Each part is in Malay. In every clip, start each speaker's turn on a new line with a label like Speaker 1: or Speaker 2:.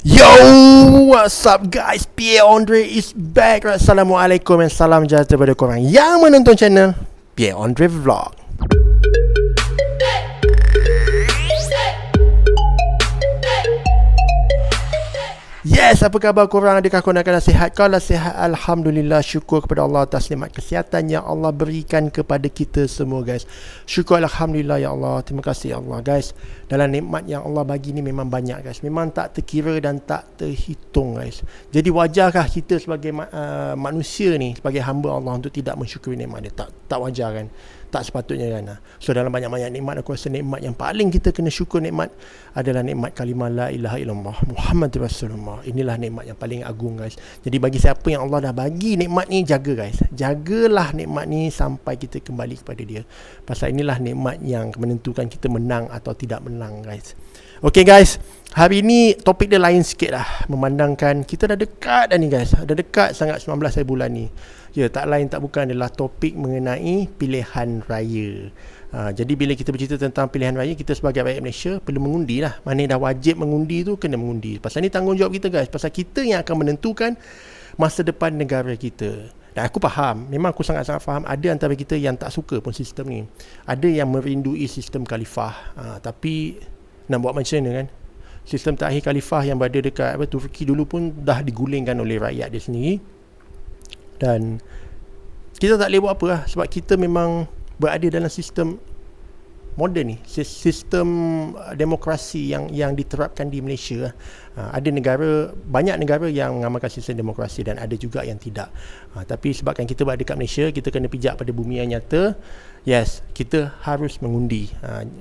Speaker 1: Yo, what's up guys? Pierre Andre is back. Assalamualaikum dan salam sejahtera kepada korang yang menonton channel Pierre Andre Vlog. Yes, apa khabar korang? Adakah korang kena sihat? Kalau sihat, Alhamdulillah. Syukur kepada Allah atas nikmat kesihatan yang Allah berikan kepada kita semua guys. Syukur Alhamdulillah ya Allah. Terima kasih ya Allah guys. Dalam nikmat yang Allah bagi ni memang banyak guys. Memang tak terkira dan tak terhitung guys. Jadi wajarkah kita sebagai manusia ni, sebagai hamba Allah untuk tidak mensyukuri nikmat dia? Tak wajar kan? Tak sepatutnya kan. So dalam banyak-banyak nikmat, aku rasa nikmat yang paling kita kena syukur nikmat adalah nikmat kalimah la ilaha illallah Muhammad Rasulullah. Inilah nikmat yang paling agung guys. Jadi bagi siapa yang Allah dah bagi nikmat ni, jaga guys. Jagalah nikmat ni sampai kita kembali kepada dia. Pasal inilah nikmat yang menentukan kita menang atau tidak menang guys. Okay guys, hari ni topik dia lain sikit lah. Memandangkan kita dah dekat dah ni guys. Dah dekat sangat 19 hari bulan ni. Ya, tak lain tak bukan adalah topik mengenai pilihan raya. Jadi bila kita bercerita tentang pilihan raya, kita sebagai rakyat Malaysia perlu mengundi lah. Mana dah wajib mengundi tu, kena mengundi. Pasal ni tanggungjawab kita guys. Pasal kita yang akan menentukan masa depan negara kita. Dan aku faham, memang aku sangat-sangat faham, ada antara kita yang tak suka pun sistem ni. Ada yang merindui sistem khalifah. Tapi nak buat macam mana kan? Sistem terakhir khalifah yang berada dekat Turki dulu pun dah digulingkan oleh rakyat dia sendiri. Dan kita tak boleh buat apa lah, sebab kita memang berada dalam sistem moden ni, sistem demokrasi yang diterapkan di Malaysia. Ada negara, banyak negara yang mengamalkan sistem demokrasi dan ada juga yang tidak. Tapi sebabkan kita berada dekat Malaysia, kita kena pijak pada bumi yang nyata. Yes, kita harus mengundi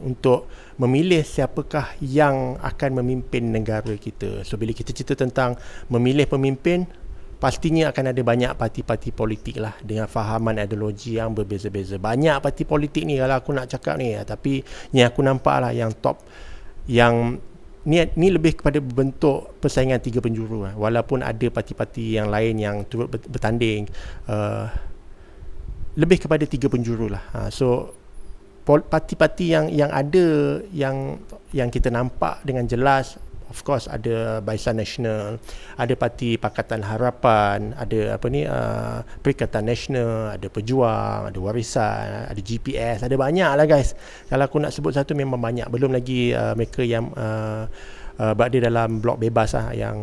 Speaker 1: untuk memilih siapakah yang akan memimpin negara kita. So bila kita cerita tentang memilih pemimpin, pastinya akan ada banyak parti-parti politik lah dengan fahaman ideologi yang berbeza-beza. Banyak parti politik ni kalau aku nak cakap ni, tapi yang aku nampak lah yang top, yang ni lebih kepada bentuk persaingan tiga penjuru lah. Walaupun ada parti-parti yang lain yang turut bertanding, lebih kepada tiga penjuru lah. So parti-parti yang ada, yang kita nampak dengan jelas, of course ada Barisan Nasional, ada Parti Pakatan Harapan, ada Perikatan Nasional, ada Pejuang, ada Warisan, ada GPS, ada banyak lah guys. Kalau aku nak sebut satu memang banyak. Belum lagi mereka yang berada dalam blok bebas lah, yang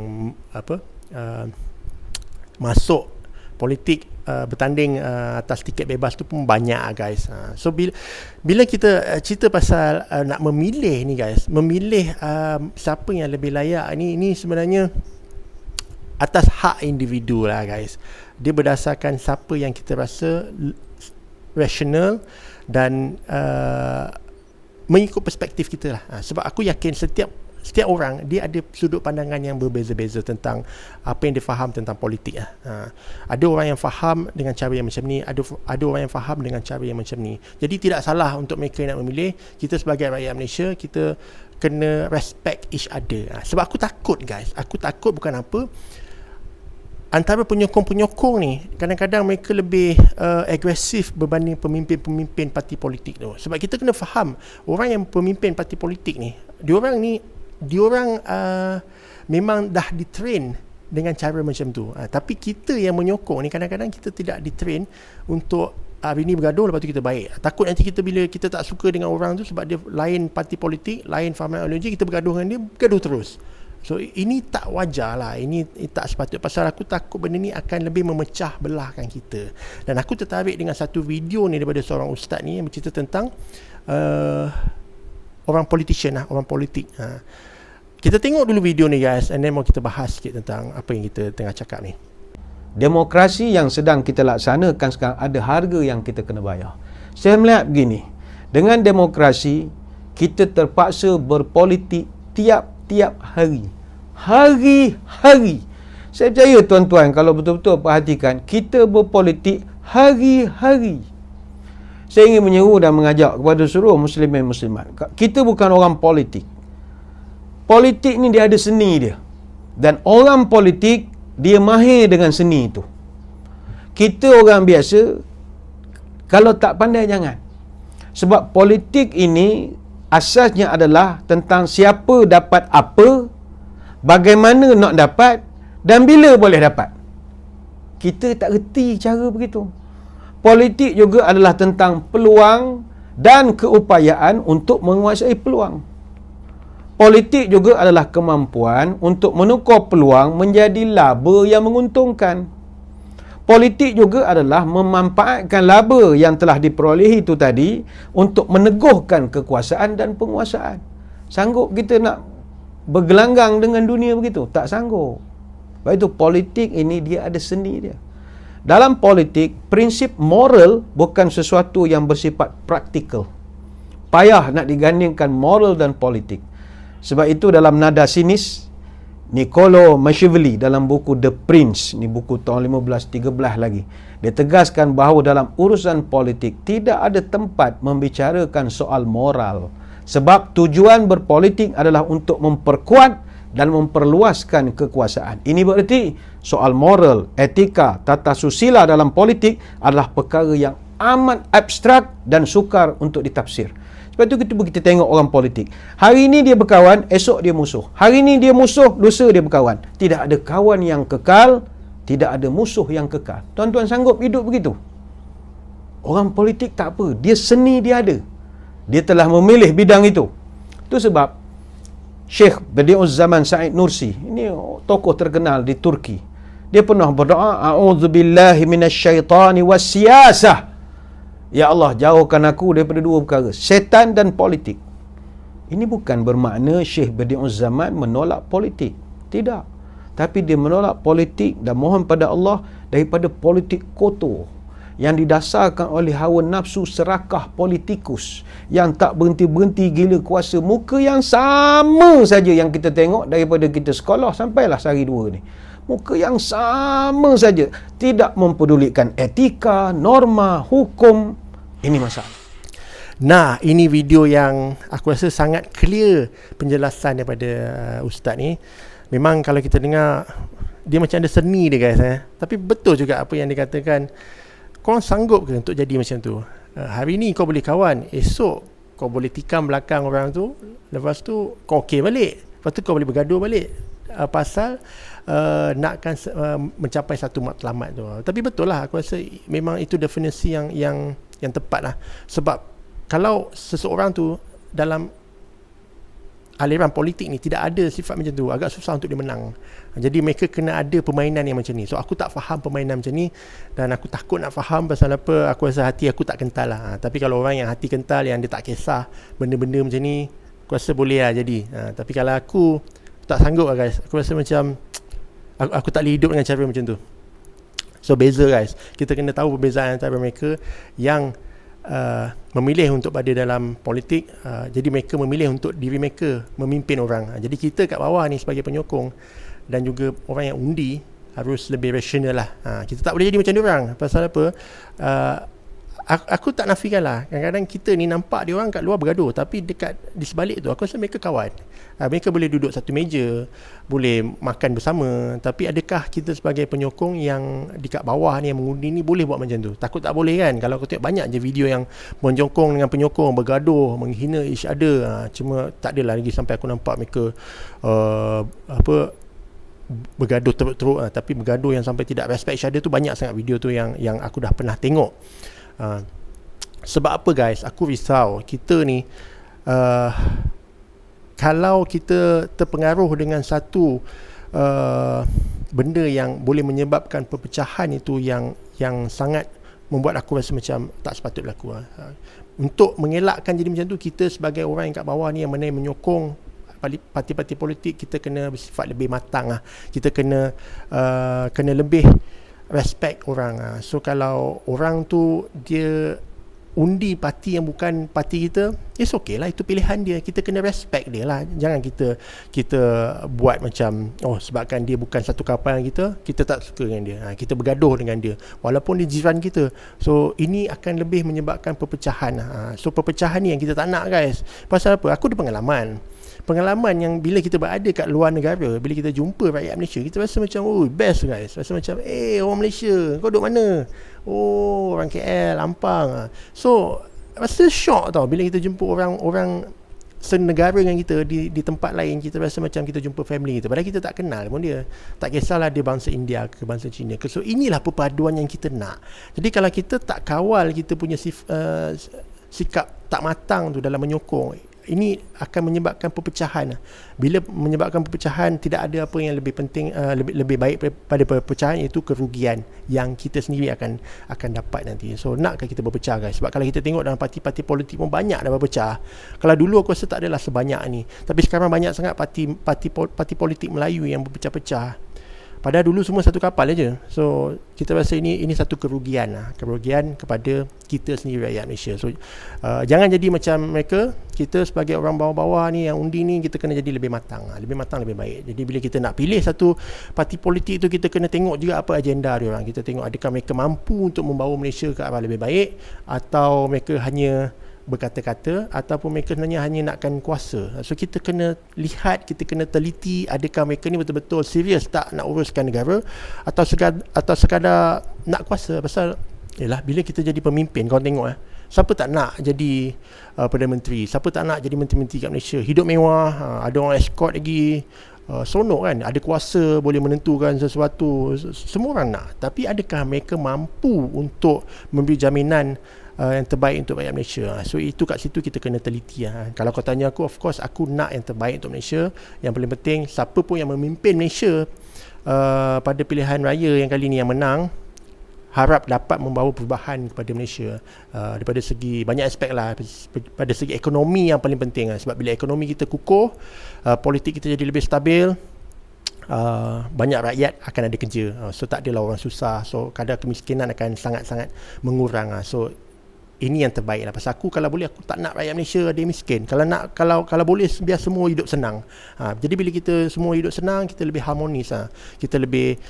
Speaker 1: masuk politik, bertanding atas tiket bebas tu pun banyak guys. So bila kita cerita pasal nak memilih ni guys, memilih siapa yang lebih layak ni sebenarnya atas hak individu lah guys. Dia berdasarkan siapa yang kita rasa rasional dan mengikut perspektif kita lah. Sebab aku yakin setiap orang dia ada sudut pandangan yang berbeza-beza tentang apa yang dia faham tentang politik lah. Ada orang yang faham dengan cara yang macam ni, ada orang yang faham dengan cara yang macam ni. Jadi tidak salah untuk mereka yang nak memilih. Kita sebagai rakyat Malaysia, kita kena respect each other. Sebab aku takut guys, aku takut bukan apa, antara penyokong-penyokong ni kadang-kadang mereka lebih agresif berbanding pemimpin-pemimpin parti politik tu. Sebab kita kena faham, orang yang pemimpin parti politik ni, diorang memang dah ditrain dengan cara macam tu. Tapi kita yang menyokong ni, kadang-kadang kita tidak ditrain untuk hari ni bergaduh, lepas tu kita baik. Takut nanti kita, bila kita tak suka dengan orang tu sebab dia lain parti politik, lain fahaman ideologi, kita bergaduh dengan dia, bergaduh terus. So ini tak wajar lah, ini tak sepatutnya. Pasal aku takut benda ni akan lebih memecah belahkan kita. Dan aku tertarik dengan satu video ni daripada seorang ustaz ni yang bercerita tentang orang politician lah, orang politik. Kita tengok dulu video ni guys, and then mau kita bahas sikit tentang apa yang kita tengah cakap ni.
Speaker 2: Demokrasi yang sedang kita laksanakan sekarang ada harga yang kita kena bayar. Saya melihat begini, dengan demokrasi kita terpaksa berpolitik tiap-tiap hari. Hari-hari. Saya percaya tuan-tuan kalau betul-betul perhatikan, kita berpolitik hari-hari. Saya ingin menyeru dan mengajak kepada seluruh muslimin muslimat, kita bukan orang politik. Politik ni dia ada seni dia. Dan orang politik dia mahir dengan seni itu. Kita orang biasa kalau tak pandai jangan. Sebab politik ini asasnya adalah tentang siapa dapat apa bagaimana nak dapat dan bila boleh dapat. Kita tak reti cara begitu. Politik juga adalah tentang peluang dan keupayaan untuk menguasai peluang. Politik juga adalah kemampuan untuk menukar peluang menjadi laba yang menguntungkan. Politik juga adalah memanfaatkan laba yang telah diperolehi itu tadi untuk meneguhkan kekuasaan dan penguasaan. Sanggup kita nak bergelanggang dengan dunia begitu? Tak sanggup. Sebab itu politik ini dia ada seni dia. Dalam politik, prinsip moral bukan sesuatu yang bersifat praktikal. Payah nak digandingkan moral dan politik. Sebab itu dalam nada sinis, Niccolo Machiavelli dalam buku The Prince, ni buku tahun 1513 lagi, dia tegaskan bahawa dalam urusan politik tidak ada tempat membicarakan soal moral. Sebab tujuan berpolitik adalah untuk memperkuat dan memperluaskan kekuasaan. Ini bererti soal moral, etika, tata susila dalam politik adalah perkara yang amat abstrak dan sukar untuk ditafsir. Sebab itu kita tengok orang politik. Hari ini dia berkawan, esok dia musuh. Hari ini dia musuh, lusa dia berkawan. Tidak ada kawan yang kekal, tidak ada musuh yang kekal. Tuan-tuan sanggup hidup begitu? Orang politik tak apa. Dia seni dia ada. Dia telah memilih bidang itu. Itu sebab Syekh Badi'uzzaman Sa'id Nursi, ini tokoh terkenal di Turki. Dia pernah berdoa, A'udzubillahi minasyaitani wassiyasah. Ya Allah, jauhkan aku daripada dua perkara, setan dan politik. Ini bukan bermakna Syekh Badi'uzzaman menolak politik. Tidak. Tapi dia menolak politik dan mohon pada Allah daripada politik kotor yang didasarkan oleh hawa nafsu serakah politikus yang tak berhenti-berhenti gila kuasa. Muka yang sama saja yang kita tengok daripada kita sekolah sampailah sehari dua ni. Muka yang sama saja. Tidak mempedulikan etika, norma, hukum. Ini masalah.
Speaker 1: Nah, ini video yang aku rasa sangat clear penjelasan daripada Ustaz ni. Memang kalau kita dengar, dia macam ada seni dia guys. Tapi betul juga apa yang dikatakan. Korang sanggup ke untuk jadi macam tu? Hari ni kau boleh kawan, esok kau boleh tikam belakang orang tu, lepas tu kau okey balik, lepas tu kau boleh bergaduh balik pasal nakkan mencapai satu matlamat tu. Tapi betul lah, aku rasa memang itu definisi yang tepat lah. Sebab kalau seseorang tu dalam aliran politik ni tidak ada sifat macam tu, agak susah untuk dia menang. Jadi mereka kena ada permainan yang macam ni. So aku tak faham permainan macam ni, dan aku takut nak faham pasal apa. Aku rasa hati aku tak kental lah. Tapi kalau orang yang hati kental, yang dia tak kisah benda-benda macam ni, aku rasa boleh lah jadi. Tapi kalau aku tak sanggup lah guys. Aku rasa macam aku tak boleh hidup dengan cara macam tu. So beza guys. Kita kena tahu perbezaan antara mereka yang memilih untuk berada dalam politik, jadi mereka memilih untuk diri mereka memimpin orang. Jadi kita kat bawah ni sebagai penyokong dan juga orang yang undi harus lebih rasional lah. Kita tak boleh jadi macam diorang. Pasal apa? Aku tak nafikan lah, kadang-kadang kita ni nampak diorang kat luar bergaduh, tapi di sebalik tu aku rasa mereka kawan. Mereka boleh duduk satu meja, boleh makan bersama. Tapi adakah kita sebagai penyokong yang di kat bawah ni, yang mengundi ni, boleh buat macam tu? Takut tak boleh kan? Kalau aku tengok banyak je video yang menyokong dengan penyokong bergaduh, menghina each other. Cuma tak adalah lagi sampai aku nampak mereka bergaduh teruk-teruk. Tapi bergaduh yang sampai tidak respect each other tu banyak sangat video tu yang aku dah pernah tengok. Sebab apa guys, aku risau kita ni kalau kita terpengaruh dengan satu benda yang boleh menyebabkan perpecahan itu yang sangat membuat aku rasa macam tak sepatut berlaku. Untuk mengelakkan jadi macam tu, kita sebagai orang yang kat bawah ni, yang mana yang menyokong parti-parti politik, kita kena bersifat lebih matang lah. Kita kena lebih respect orang. So kalau orang tu dia undi parti yang bukan parti kita, it's okay lah, itu pilihan dia. Kita kena respect dia lah. Jangan kita buat macam sebabkan dia bukan satu kapal dengan kita tak suka dengan dia, kita bergaduh dengan dia walaupun dia jiran kita. So ini akan lebih menyebabkan perpecahan. So perpecahan ni yang kita tak nak guys. Pasal apa? Aku ada pengalaman yang bila kita berada kat luar negara, bila kita jumpa rakyat Malaysia, kita rasa macam best guys. Rasa macam orang Malaysia, kau duduk mana? Orang KL, Ampang. So rasa shock tau bila kita jumpa orang senegara dengan kita di tempat lain, kita rasa macam kita jumpa family kita, padahal kita tak kenal pun dia. Tak kisahlah dia bangsa India ke bangsa Cina ke. So inilah perpaduan yang kita nak. Jadi kalau kita tak kawal kita punya sikap tak matang tu dalam menyokong, ini akan menyebabkan perpecahan. Bila menyebabkan perpecahan, tidak ada apa yang lebih penting, lebih baik daripada perpecahan, iaitu kerugian yang kita sendiri akan dapat nanti. So nakkah kita berpecah, guys? Sebab kalau kita tengok dalam parti-parti politik pun banyak dah berpecah. Kalau dulu aku rasa tak adalah sebanyak ni, tapi sekarang banyak sangat parti politik Melayu yang berpecah-pecah. Padahal dulu semua satu kapal aja. So kita rasa ini satu kerugian kepada kita sendiri, rakyat Malaysia. So jangan jadi macam mereka. Kita sebagai orang bawah-bawah ni yang undi ni, kita kena jadi lebih matang, lebih baik. Jadi bila kita nak pilih satu parti politik tu, kita kena tengok juga apa agenda dia orang. Kita tengok adakah mereka mampu untuk membawa Malaysia ke arah lebih baik, atau mereka hanya berkata-kata, ataupun mereka sebenarnya hanya nakkan kuasa. So kita kena lihat, kita kena teliti adakah mereka ni betul-betul serius tak nak uruskan negara, atau sekadar nak kuasa. Pasal yalah, bila kita jadi pemimpin, kau tengok siapa tak nak jadi Perdana Menteri, siapa tak nak jadi menteri-menteri kat Malaysia, hidup mewah, ada orang escort lagi, sonok kan, ada kuasa, boleh menentukan sesuatu, semua orang nak. Tapi adakah mereka mampu untuk memberi jaminan yang terbaik untuk rakyat Malaysia? So itu kat situ kita kena teliti. Kalau kau tanya aku, of course aku nak yang terbaik untuk Malaysia. Yang paling penting, siapa pun yang memimpin Malaysia pada pilihan raya yang kali ni yang menang, harap dapat membawa perubahan kepada Malaysia daripada segi banyak aspek lah. Pada segi ekonomi yang paling penting sebab bila ekonomi kita kukuh, politik kita jadi lebih stabil, banyak rakyat akan ada kerja. So tak adalah orang susah. So kadar kemiskinan akan sangat-sangat mengurang. So ini yang terbaik lah. Pasal aku, kalau boleh, aku tak nak rakyat Malaysia ada yang miskin. Kalau boleh biar semua hidup senang. Jadi bila kita semua hidup senang, kita lebih harmonis. Kita lebih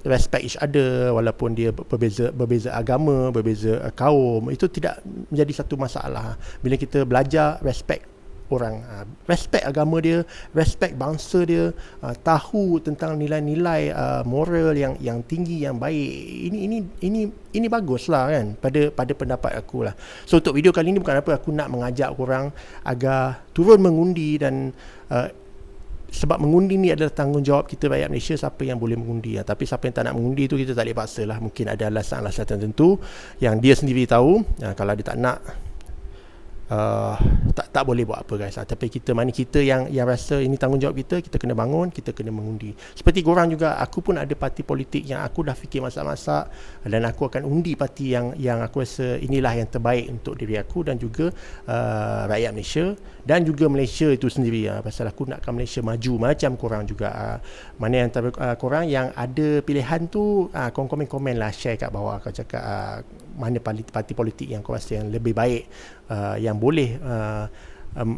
Speaker 1: respect each other, walaupun dia berbeza agama, berbeza kaum. Itu tidak menjadi satu masalah. Bila kita belajar respect orang, respect agama dia, respect bangsa dia, tahu tentang nilai-nilai moral yang tinggi, yang baik. Ini baguslah kan pada pendapat aku lah. So untuk video kali ni bukan apa, aku nak mengajak korang agar turun mengundi, dan sebab mengundi ni adalah tanggungjawab kita rakyat Malaysia, siapa yang boleh mengundi. Tapi siapa yang tak nak mengundi tu, kita tak boleh paksa lah. Mungkin ada alasan-alasan tertentu yang dia sendiri tahu. Kalau dia tak nak, tak boleh buat apa, guys. Tapi kita yang rasa ini tanggungjawab kita kena bangun, kita kena mengundi. Seperti korang juga, aku pun ada parti politik yang aku dah fikir masak-masak, dan aku akan undi parti yang aku rasa inilah yang terbaik untuk diri aku dan juga rakyat Malaysia, dan juga Malaysia itu sendiri. Pasal aku nakkan Malaysia maju macam korang juga. Mana yang korang yang ada pilihan tu, korang komen lah, share kat bawah. Kau cakap mana parti politik yang kau rasa yang lebih baik, yang boleh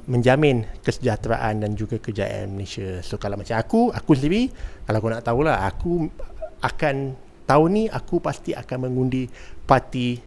Speaker 1: menjamin kesejahteraan dan juga kejayaan Malaysia. So kalau macam aku sendiri, kalau kau nak tahulah, aku akan tahun ni aku pasti akan mengundi parti